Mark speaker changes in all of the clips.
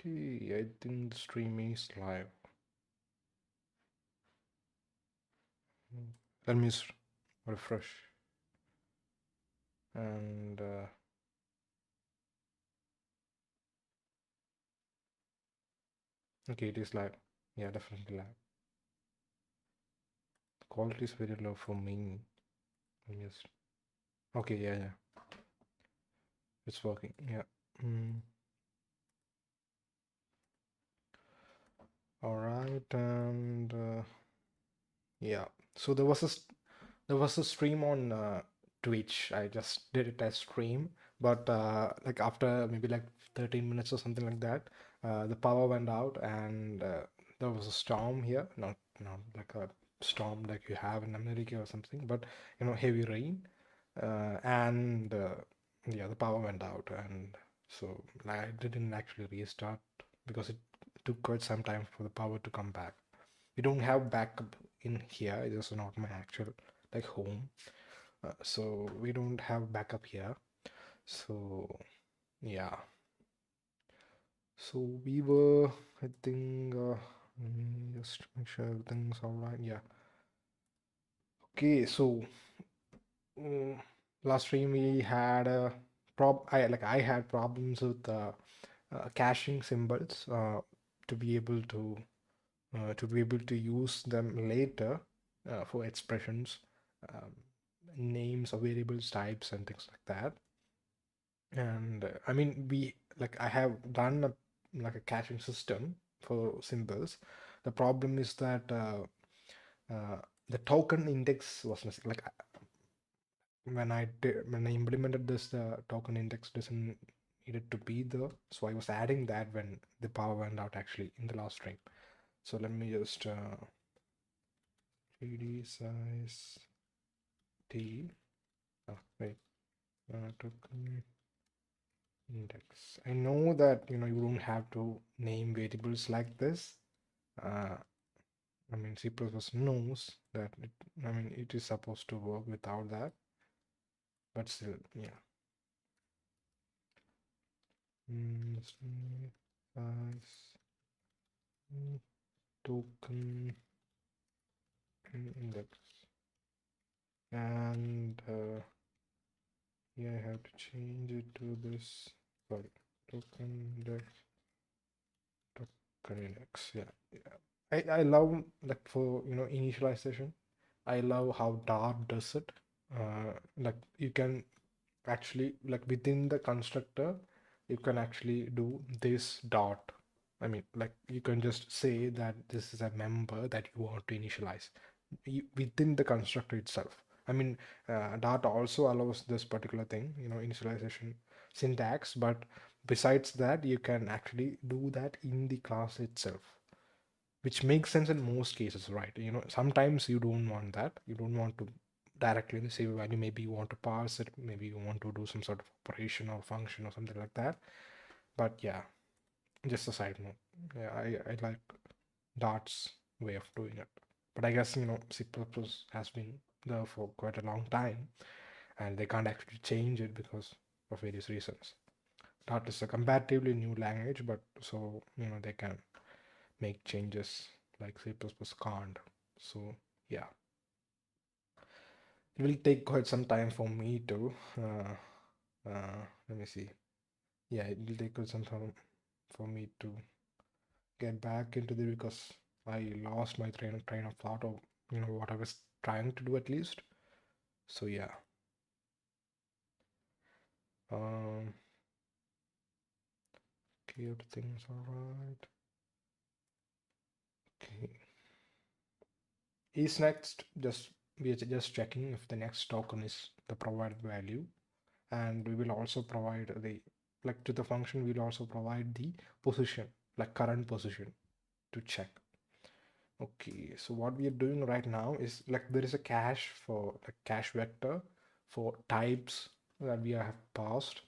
Speaker 1: Okay, I think the stream is live. Let me refresh. And okay, it is live. Yeah, definitely live. The quality is very low for me. Let me just. Okay, yeah, it's working. Yeah. Mm. All right, and yeah. So there was a stream on Twitch. I just did it as stream, but like after maybe like 13 minutes or something like that, the power went out and there was a storm here. Not like a storm like you have in America or something, but heavy rain, and yeah, the power went out, and so like, I didn't actually restart because it took quite some time for the power to come back. We don't have backup in here. This is not my actual like home, so we don't have backup here. So yeah, so we were, I think, let me just make sure everything's all right. Yeah. Okay, so mm, last stream we had a I had problems with caching symbols to be able to use them later for expressions, um, names of variables, types, and things like that. And I mean, I have done like a caching system for symbols. The problem is that uh, the token index was missing. Like when I implemented this, the token index doesn't needed to be there. So I was adding that when the power went out actually in the last stream. So let me just 3D size T. Oh, wait, token index. I know that you don't have to name variables like this. Uh, I mean C++ knows that it is supposed to work without that, but still, yeah. Size token index, and yeah, I have to change it to this. Sorry, token index. Linux, yeah, yeah. I love like for initialization. I love how Dart does it. Like you can actually like within the constructor, you can actually do this dot. I mean, like you can just say that this is a member that you want to initialize within the constructor itself. I mean, Dart also allows this particular thing, initialization syntax, but besides that, you can actually do that in the class itself, which makes sense in most cases, right? Sometimes you don't want that. You don't want to directly save a value. Maybe you want to parse it. Maybe you want to do some sort of operation or function or something like that. But yeah, just a side note. Yeah, I like Dart's way of doing it. But I guess, C++ has been there for quite a long time and they can't actually change it because of various reasons. Dart is a comparatively new language, but so, they can make changes like C++ can't. So yeah, it will take quite some time for me to let me see. Yeah, it will take quite some time for me to get back into the because I lost my train of thought of what I was trying to do at least. So yeah. Um okay, everything's alright. Okay. Is next just we are just checking if the next token is the provided value, and we will also provide the like to the function we'll also provide the position, like current position, to check. Okay, so what we are doing right now is like there is a cache for a cache vector for types that we have passed,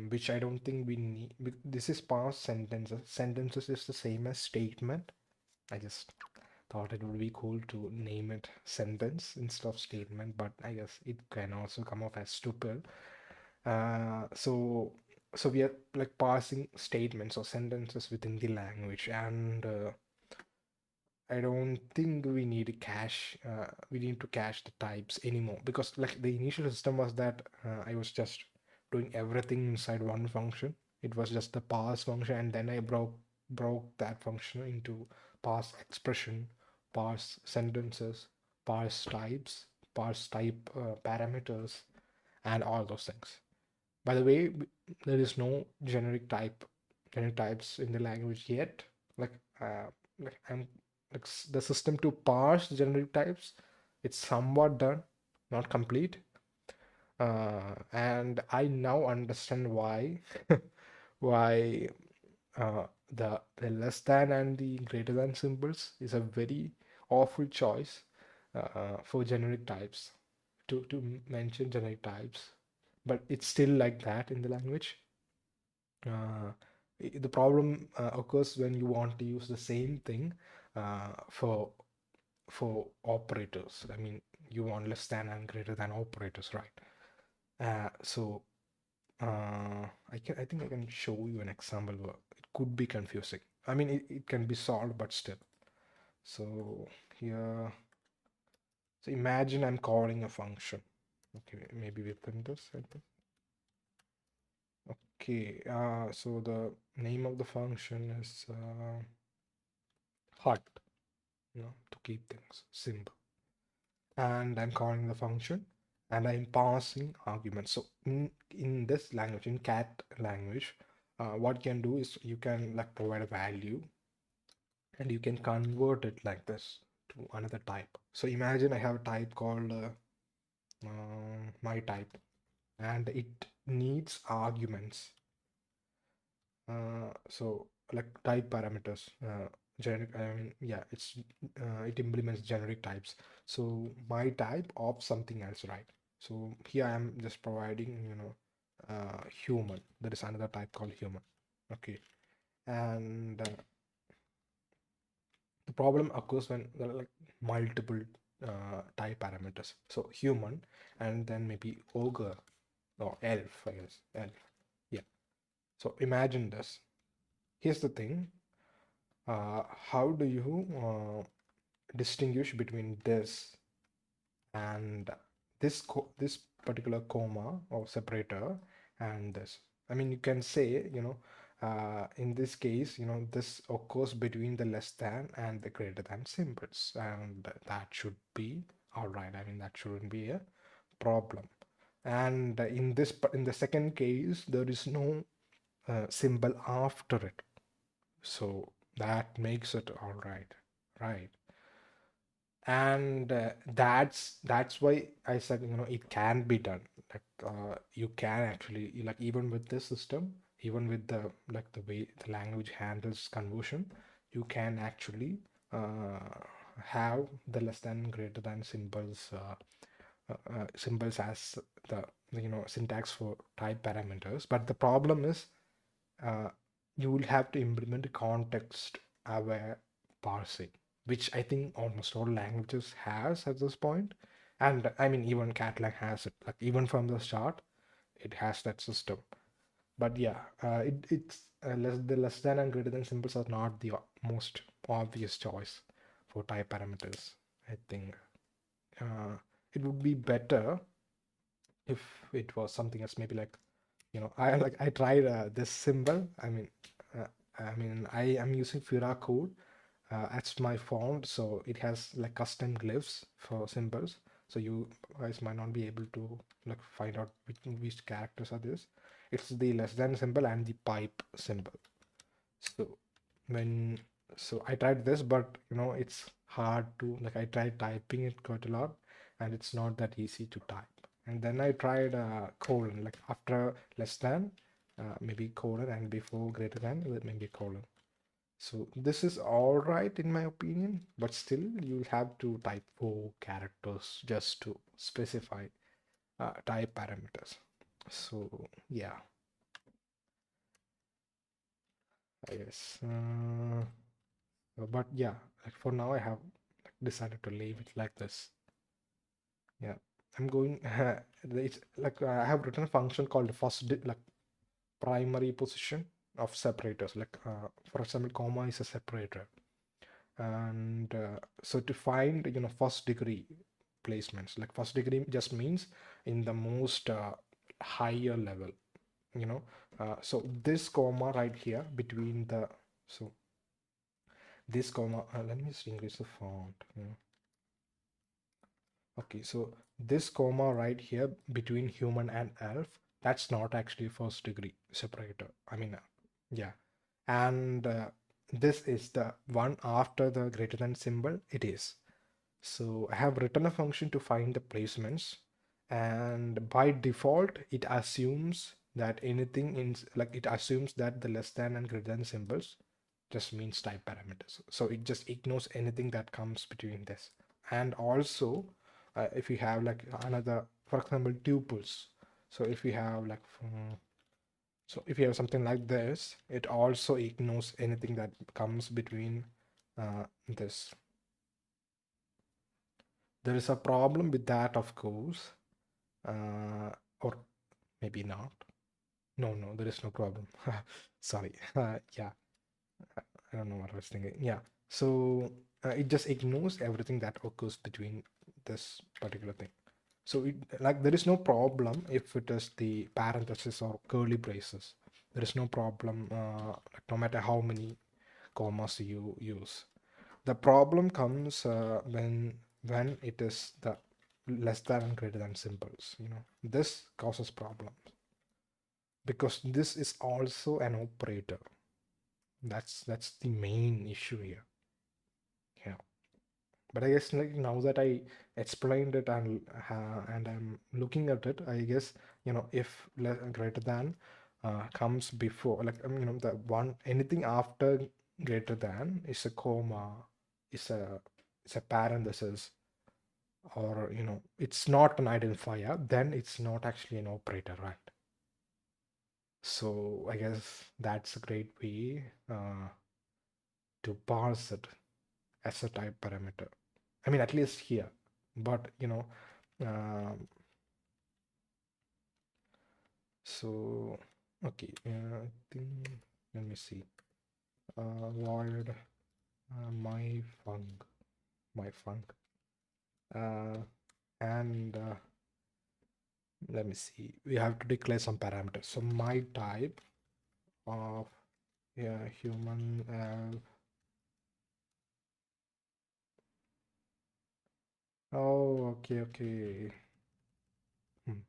Speaker 1: which I don't think we need. This is past sentences. Sentences is the same as statement. I just thought it would be cool to name it sentence instead of statement, but I guess it can also come off as tuple. So so we are like parsing statements or sentences within the language, and I don't think we need to cache. We need to cache the types anymore, because like the initial system was that I was just doing everything inside one function. It was just the parse function, and then I broke that function into parse expression, parse sentences, parse type parameters, and all those things. By the way, there is no generic types in the language yet. Like, I'm like the system to parse generic types, it's somewhat done, not complete. And I now understand why why the less than and the greater than symbols is a very awful choice for generic types, to mention generic types, but it's still like that in the language. Uh, the problem occurs when you want to use the same thing for operators. I mean, you want less than and greater than operators, right? So I think I can show you an example where it could be confusing. I mean, it can be solved, but still. So here, so imagine I'm calling a function. Okay, maybe we print this, I think. Okay, so the name of the function is hut, to keep things simple. And I'm calling the function, and I'm passing arguments. So in this language, in cat language, what you can do is you can like provide a value, and you can convert it like this to another type. So imagine I have a type called my type, and it needs arguments. So like type parameters, generic. I mean, yeah, it implements generic types. So my type of something else, right? So here I am just providing, human. There is another type called human. Okay, and the problem occurs when there are like multiple type parameters. So human, and then maybe ogre or elf, I guess. Elf. Yeah. So imagine this. Here's the thing. How do you distinguish between this and this particular comma or separator and this? I mean, you can say, in this case, this occurs between the less than and the greater than symbols, and that should be all right. I mean, that shouldn't be a problem. And in the second case, there is no symbol after it, so that makes it all right, right? And that's why I said, it can be done. Like, you can actually, like, even with this system, even with the like the way the language handles conversion, you can actually have the less than greater than symbols as the syntax for type parameters. But the problem is, uh, you will have to implement context aware parsing, which I think almost all languages has at this point. And I mean, even Catlang has it. Like, even from the start, it has that system. But yeah, it's the less than and greater than symbols are not the most obvious choice for type parameters. I think it would be better if it was something else, maybe like, I tried this symbol. I am using Fira code as my font, so it has like custom glyphs for symbols. So you guys might not be able to like find out which characters are this. It's the less than symbol and the pipe symbol. So when so I tried this, but it's hard to, like, I tried typing it quite a lot, and it's not that easy to type. And then I tried colon, like after less than, maybe colon, and before greater than, maybe colon. So this is all right in my opinion, but still you'll have to type 4 characters just to specify type parameters. So yeah, I guess. But yeah, like for now I have like decided to leave it like this. Yeah, I'm going. It's like I have written a function called primary position of separators. Like for example, comma is a separator, and so to find first degree placements, like first degree just means in the most higher level, so this comma right here between the, so this comma, let me just increase the font. Okay, so this comma right here between human and elf, that's not actually first degree separator. I mean, yeah. And this is the one after the greater than symbol, it is. So I have written a function to find the placements, and by default, it assumes that anything in, like, it assumes that the less than and greater than symbols just means type parameters. So it just ignores anything that comes between this. And also, if you have like another, for example, tuples. So if you have like, so if you have something like this, it also ignores anything that comes between this. There is a problem with that, of course, or maybe not. No, there is no problem. Sorry. Yeah, I don't know what I was thinking. Yeah, so it just ignores everything that occurs between this particular thing. So it, like, there is no problem if it is the parenthesis or curly braces. There is no problem, like, no matter how many commas you use. The problem comes when it is the less than and greater than symbols. This causes problems because this is also an operator. That's the main issue here. Yeah. But I guess, like, now that I explained it and I'm looking at it, I guess, if greater than comes before, like, the one, anything after greater than is a comma, is a parenthesis, or it's not an identifier, then it's not actually an operator, right? So I guess that's a great way to parse it as a type parameter. I mean, at least here. But um, so okay, I think, let me see. Void my func, and let me see. We have to declare some parameters. So my type of, yeah, human. Oh, okay. Hmm.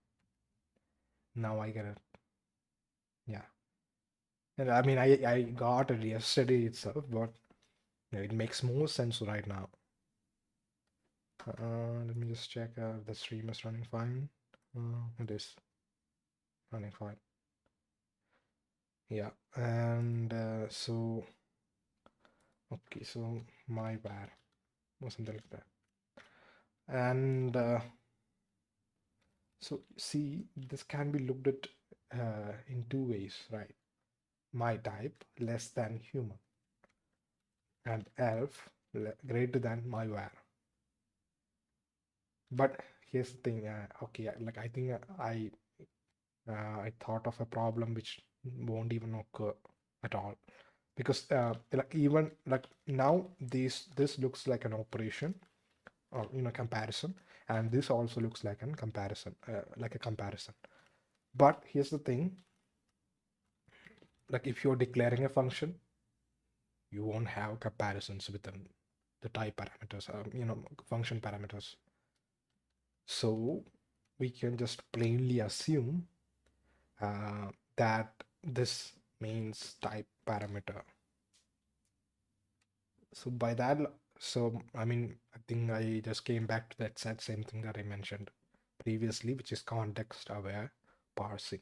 Speaker 1: Now I get it. Yeah. And I mean, I got it yesterday itself, but it makes more sense right now. Let me just check the stream is running fine. It is running fine. Yeah, and so okay, so my bad, or something like that. And so see, this can be looked at in two ways, right? My type less than human, and elf greater than my var. But here's the thing. Okay, like, I think I thought of a problem which won't even occur at all, because like, even like now this looks like an operation, or comparison, and this also looks like an comparison, like a comparison. But here's the thing, like, if you're declaring a function, you won't have comparisons within the type parameters, function parameters. So we can just plainly assume that this means type parameter. So by that, so I mean, I think I just came back to that same thing that I mentioned previously, which is context aware parsing.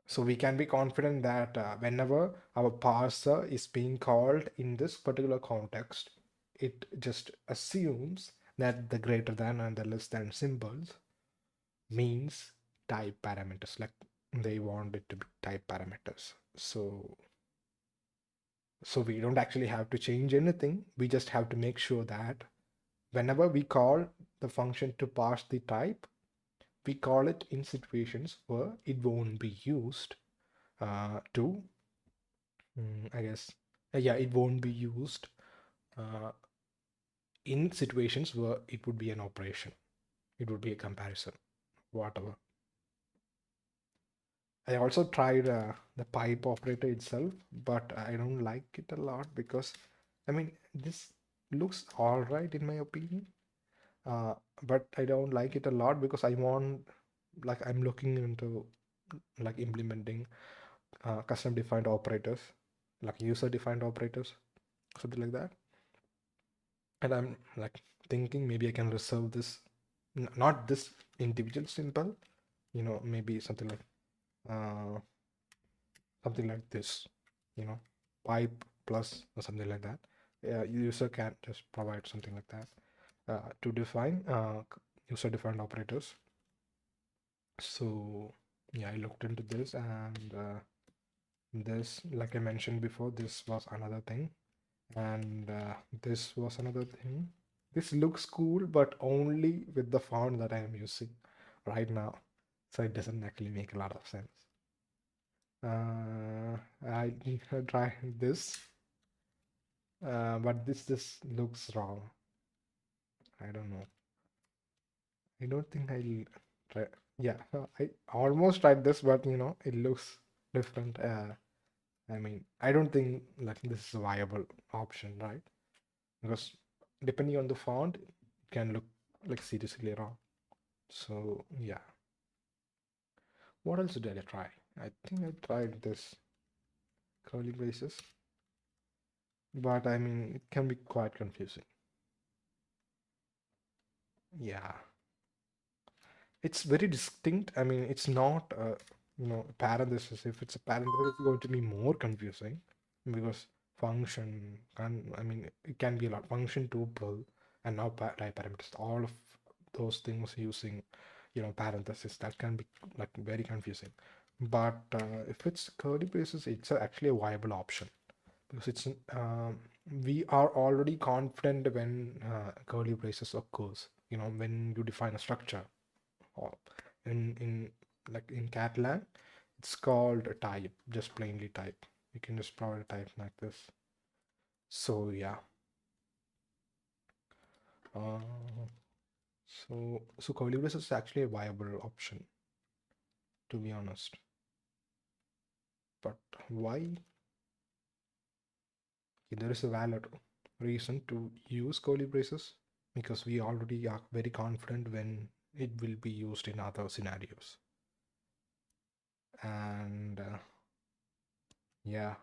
Speaker 1: So we can be confident that whenever our parser is being called in this particular context, it just assumes that the greater than and the less than symbols means type parameters, like they want it to be type parameters. So we don't actually have to change anything. We just have to make sure that whenever we call the function to parse the type, we call it in situations where it won't be used Two, I guess, yeah, it won't be used uh, in situations where it would be an operation. It would be a comparison, whatever. I also tried the pipe operator itself, but I don't like it a lot because, I mean, this looks all right in my opinion. Uh, but I don't like it a lot because I want, like, I'm looking into like implementing custom defined operators, like user defined operators, something like that. And I'm like thinking maybe I can reserve this, not this individual symbol, maybe uh, something like this, you know, pipe plus or something like that. User can just provide something like that to define user defined operators. So yeah, I looked into this, and this, like I mentioned before, this was another thing, and this was another thing. This looks cool, but only with the font that I am using right now, so it doesn't actually make a lot of sense. I try this, but this just looks wrong. I don't know. I don't think I'll try. Yeah, I almost tried this, but it looks different. I mean, I don't think like this is a viable option, right? Because depending on the font, it can look like seriously wrong. So yeah, what else did I try? I think I tried this curly braces, but I mean, it can be quite confusing. Yeah, it's very distinct. I mean, it's not parenthesis. If it's a parenthesis, it's going to be more confusing because function can, I mean, it can be a lot. Function tuple and now type parameters. All of those things using parenthesis, that can be like very confusing. But if it's curly braces, it's actually a viable option because it's we are already confident when curly braces occurs. When you define a structure or in like in Catalan, it's called a type, just plainly type. You can just provide a type like this. So yeah. Uh, so Colibris is actually a viable option, to be honest. But why? There is a valid reason to use Colibris because we already are very confident when it will be used in other scenarios. And yeah,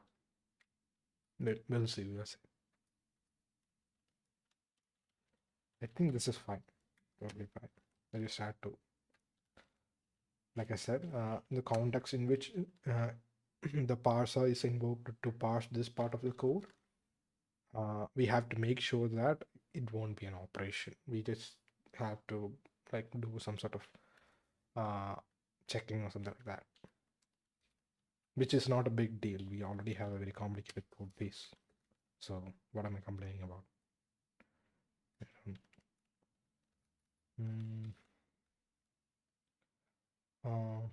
Speaker 1: we'll see. We'll see. I think this is fine. Totally fine. I just had to, like I said, the context in which uh, the parser is invoked to parse this part of the code, we have to make sure that it won't be an operation. We just have to like do some sort of uh, checking or something like that, which is not a big deal. We already have a very complicated code base. So what am I complaining about? Mm, uh,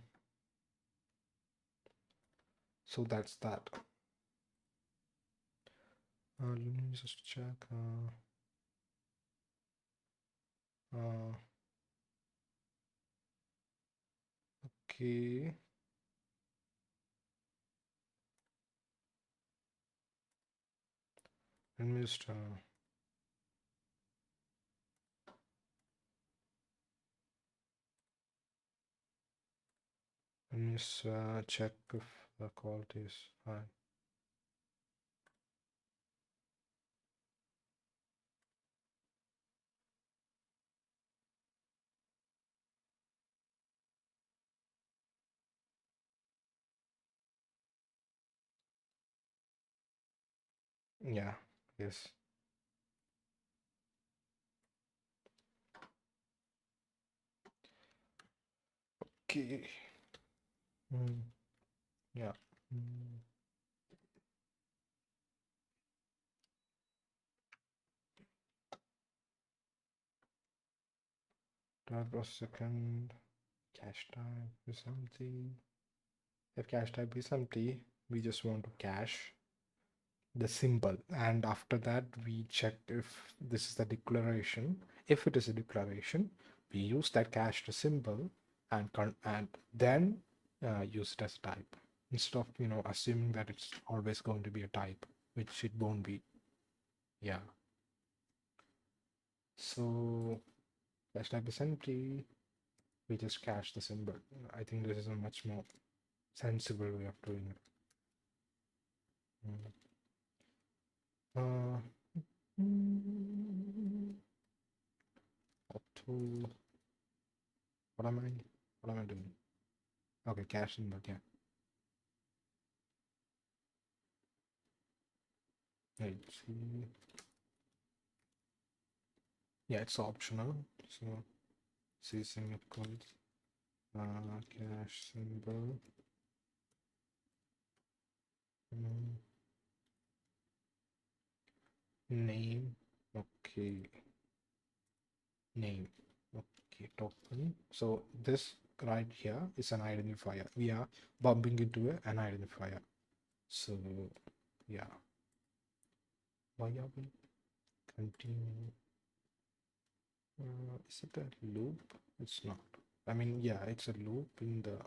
Speaker 1: so that's that. Let me just check. Uh, okay. Let me just check if the quality is high. Yeah, yes. Okay. Mm, yeah. Mm, that was second. Cache time is empty. If cache type is empty, we just want to cache the symbol, and after that we check if this is the declaration. If it is a declaration, we use that cached symbol and then use it as a type, instead of assuming that it's always going to be a type, which it won't be. Yeah. So cache type is empty, we just cache the symbol. I think this is a much more sensible way of doing it. Uh, auto, what am I doing? Okay, cache symbol, yeah. Let's see. Yeah, it's optional. So C semicolons, cache symbol. Mm, name. Okay. Name. Okay, token. So this right here is an identifier. We are bumping into an identifier. So yeah. Why are we continue? Is it a loop? It's not. I mean, yeah, it's a loop in the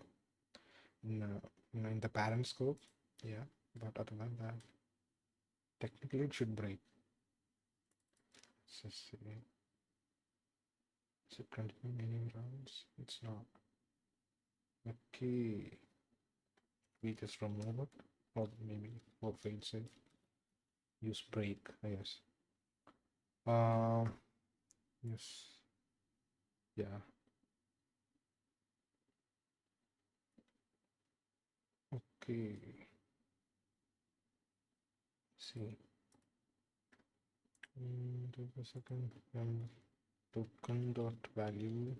Speaker 1: in the parent scope. Yeah, but other than that, technically it should break. Let's just see. Is it continuing any rounds? It's not. Okay, we just remove it, or maybe for fail safe, use break. I guess. Um. Yes. Yeah. Okay. See. Take a second. Token dot value.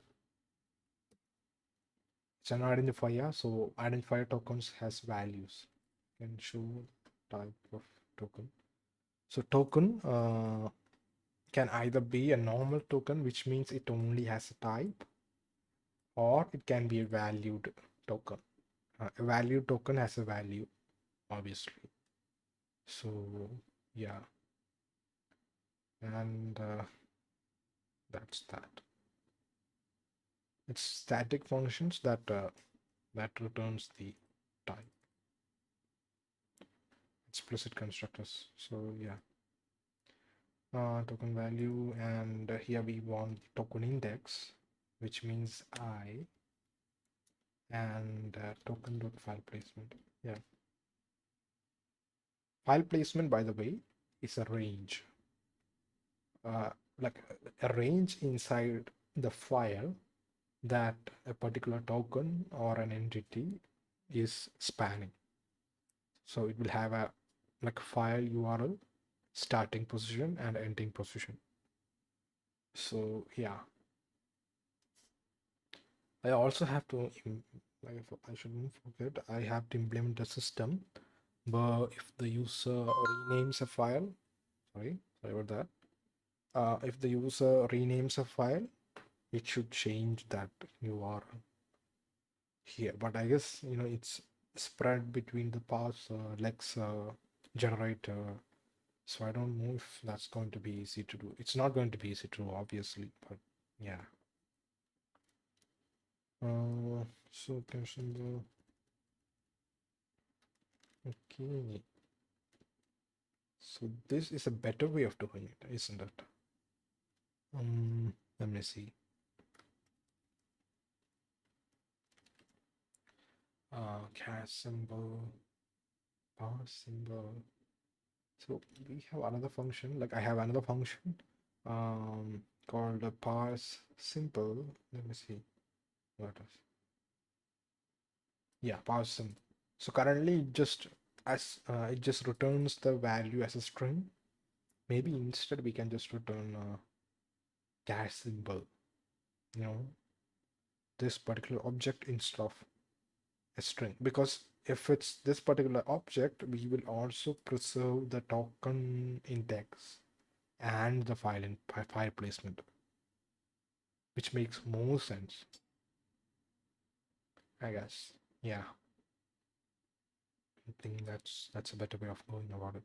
Speaker 1: It's an identifier, so identifier tokens has values. Can show type of token. So token can either be a normal token, which means it only has a type, or it can be a valued token. A valued token has a value, obviously. So yeah, and that's that. It's static functions that returns the type. Explicit constructors. So yeah, token value, and here we want the token index, which means I, and token dot file placement. Yeah, file placement, by the way, is a range. Like a range inside the file that a particular token or an entity is spanning. So it will have a like file URL, starting position and ending position. So yeah, I also have to I shouldn't forget, I have to implement a system but if the user renames a file, sorry about that. If the user renames a file, it should change that URL here. But I guess it's spread between the parser, Lexa, generator. So I don't know if that's going to be easy to do. It's not going to be easy to do, obviously, but yeah. So symbol. Okay. So this is a better way of doing it, isn't it? Let me see. Cache symbol, parse symbol. So we have another function, like I have another function called a parse symbol. Let me see what is. Yeah, parse symbol. So currently it just returns the value as a string. Maybe instead we can just return a cache symbol, you know, this particular object instead of a string, because if it's this particular object, we will also preserve the token index and the file placement, which makes more sense, I guess. Yeah. think that's a better way of going about it.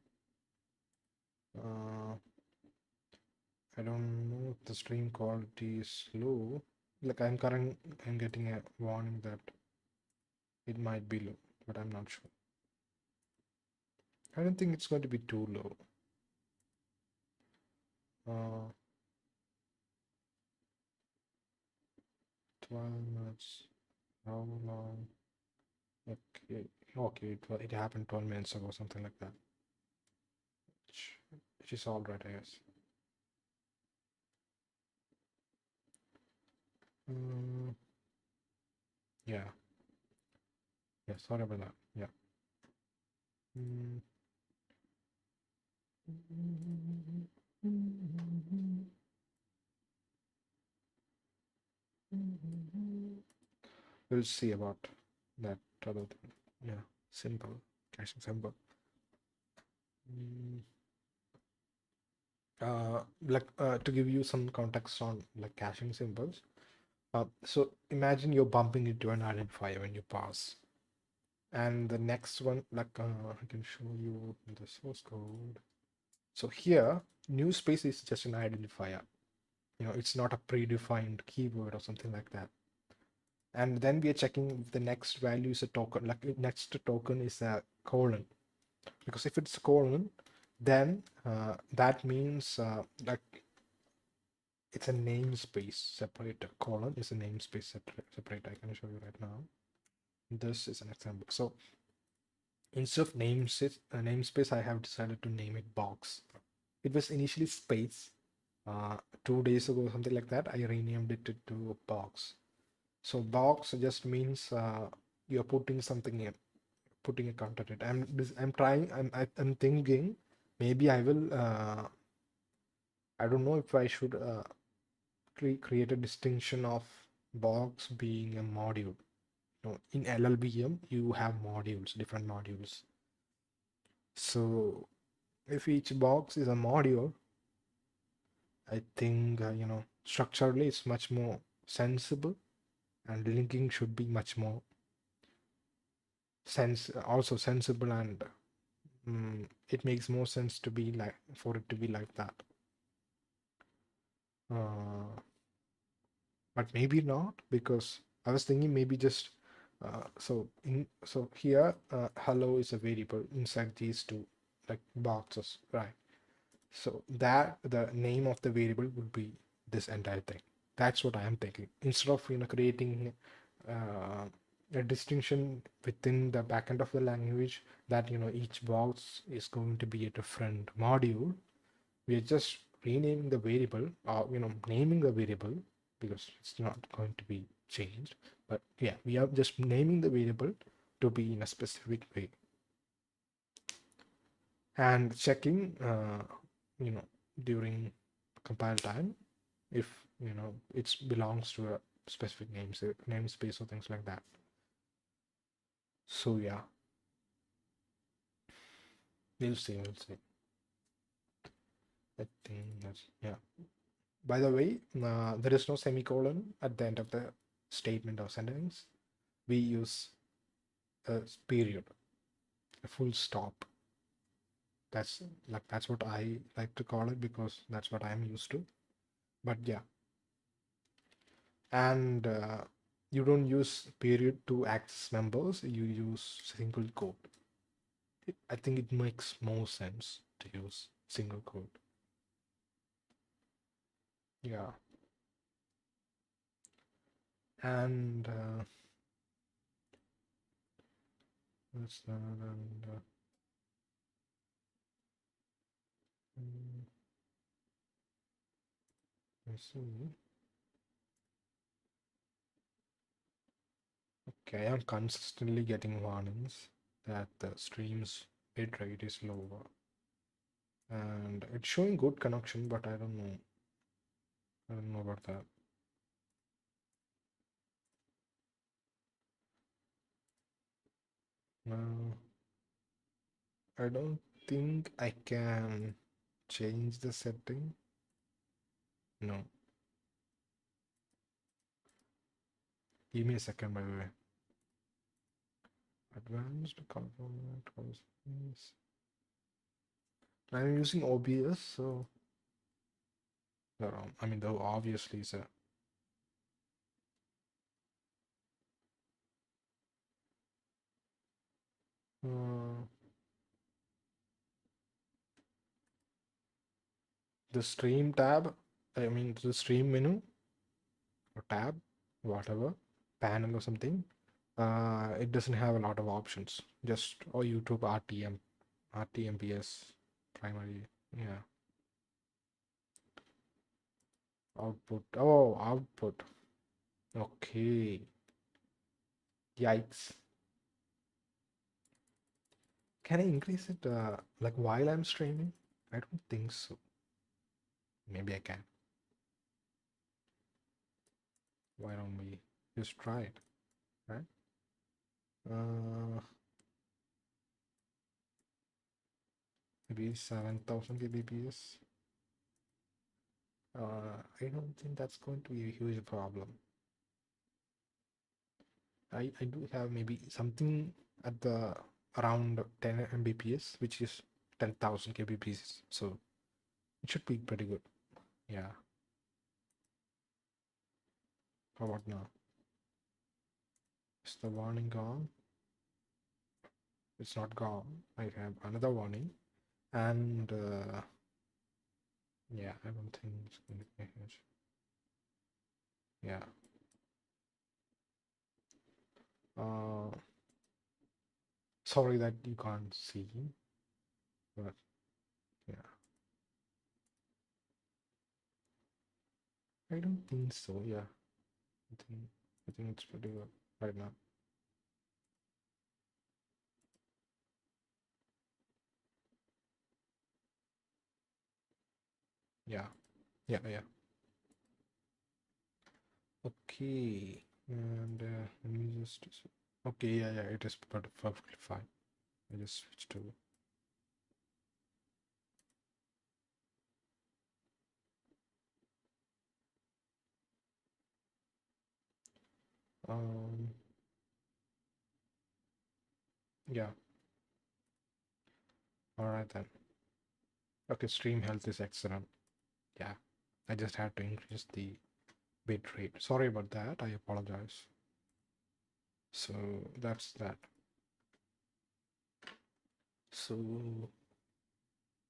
Speaker 1: I don't know if the stream quality is low. Like I'm getting a warning that it might be low, but I'm not sure. I don't think it's going to be too low. 12 minutes. How long? Okay, okay, it happened 12 minutes ago, something like that. Which is all right, I guess. Yeah. Yeah, sorry about that. Yeah. Mm. We'll see about that other thing. Yeah, simple, caching symbol. To give you some context on like caching symbols. So imagine you're bumping into an identifier when you pass, and the next one, I can show you the source code. So here, new space is just an identifier. It's not a predefined keyword or something like that. And then we are checking if the next value is a token, like next token is a colon, because if it's a colon, then that means like it's a namespace separator. Colon is a namespace separator. I can show you right now. This is an example. So instead of namespace, I have decided to name it box. It was initially space. 2 days ago, something like that, I renamed it to box. So box just means you're putting something in, putting a content in. I'm thinking maybe I will. I don't know if I should create a distinction of box being a module. In LLVM, you have modules, different modules. So if each box is a module, I think structurally it's much more sensible, and linking should be much more also sensible, and it makes more sense to be like for it to be like that. But maybe not, because I was thinking maybe just so here hello is a variable inside these two like boxes, right? So that the name of the variable would be this entire thing. That's what I am thinking. Instead of creating a distinction within the backend of the language that each box is going to be a different module, we are just renaming the variable, or naming the variable, because it's not going to be changed. But yeah, we are just naming the variable to be in a specific way, and checking during compile time if it belongs to a specific namespace or things like that. So yeah, we'll see. I think that's, yeah. By the way, there is no semicolon at the end of the statement or sentence. We use a period, a full stop. That's what I like to call it, because that's what I'm used to. But yeah, and you don't use period to access members. You use single quote. I think it makes more sense to use single quote. Yeah. And what's that? And let's see. Okay, I'm consistently getting warnings that the stream's bitrate is lower, and it's showing good connection, but I don't know. I don't know about that. No, I don't think I can change the setting. No. Give me a second, by the way. advanced component constraints. I'm using OBS, so I mean, though obviously it's a uh, the stream tab. I mean, the stream menu or tab, whatever, panel or something. It doesn't have a lot of options. Just YouTube RTM, RTMPS, primary. Yeah, output. Oh, output. Okay. Yikes. Can I increase it like while I'm streaming? I don't think so. Maybe I can. Why don't we just try it, right? Uh, maybe 7,000 kbps. I don't think that's going to be a huge problem. I do have maybe something at the around 10 Mbps, which is 10,000 kbps. So it should be pretty good. Yeah. How about now? Is the warning gone? It's not gone. I have another warning. And yeah, I don't think it's going to be huge. Yeah. Uh, sorry that you can't see, but yeah. I don't think so. Yeah. I think it's pretty good right now. Yeah. Yeah. Yeah. Okay. And let me just. Okay. Yeah. Yeah. It is perfectly fine. I just switched to. Um. Yeah. All right then. Okay. Stream health is excellent. Yeah. I just had to increase the bit rate. Sorry about that. I apologize. So that's that. So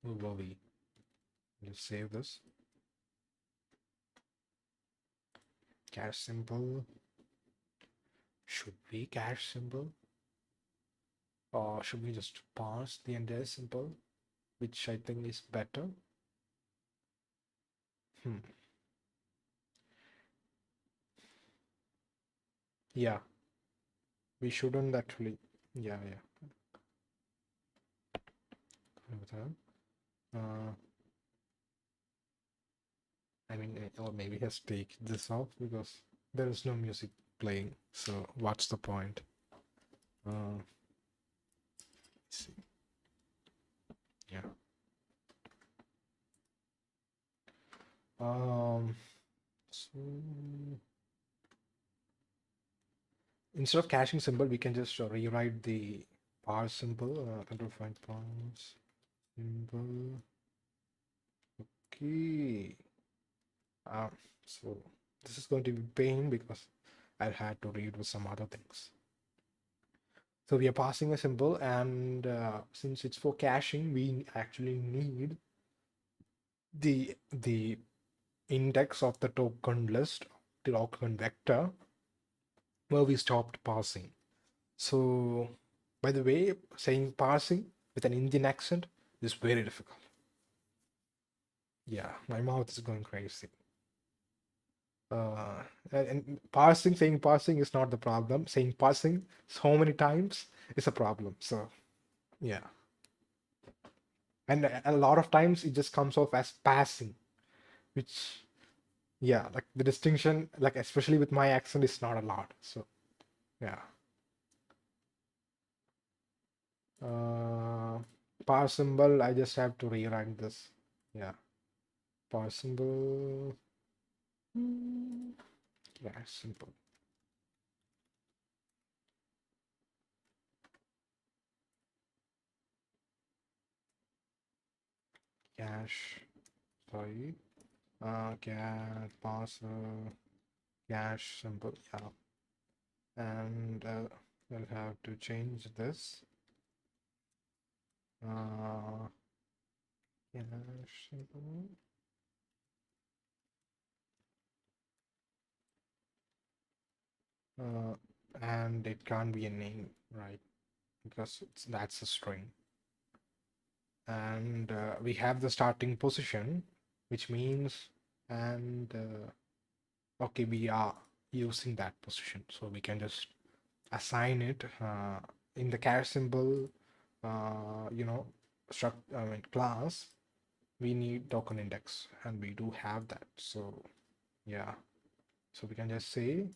Speaker 1: where were we? Let's save this. Cache symbol. Should we cache symbol? Or should we just parse the entire symbol? Which I think is better. Yeah, we shouldn't actually. Yeah, yeah. Uh, I mean, or maybe let's take this off because there is no music playing. So what's the point? Let's see. Yeah. So instead of caching symbol, we can just rewrite the parse symbol. Control find parse symbol. Okay. So this is going to be pain because I'll have to read with some other things. So we are passing a symbol, and since it's for caching, we actually need the index of the token list, the token vector, where we stopped parsing. So, by the way, saying parsing with an Indian accent is very difficult. Yeah, my mouth is going crazy. And parsing, saying parsing is not the problem. Saying parsing so many times is a problem. So, yeah. And a lot of times it just comes off as passing, which, yeah, like the distinction, like especially with my accent, is not a lot. So, yeah. Parse symbol, I just have to rewrite this. Yeah. Parse symbol. Yeah, simple. cache, sorry, get parser cache symbol, yeah. And we'll have to change this cache symbol. And it can't be a name, right? Because that's a string. And we have the starting position, which means, and okay, we are using that position, so we can just assign it in the char symbol, I mean class. We need token index, and we do have that. So yeah, so we can just say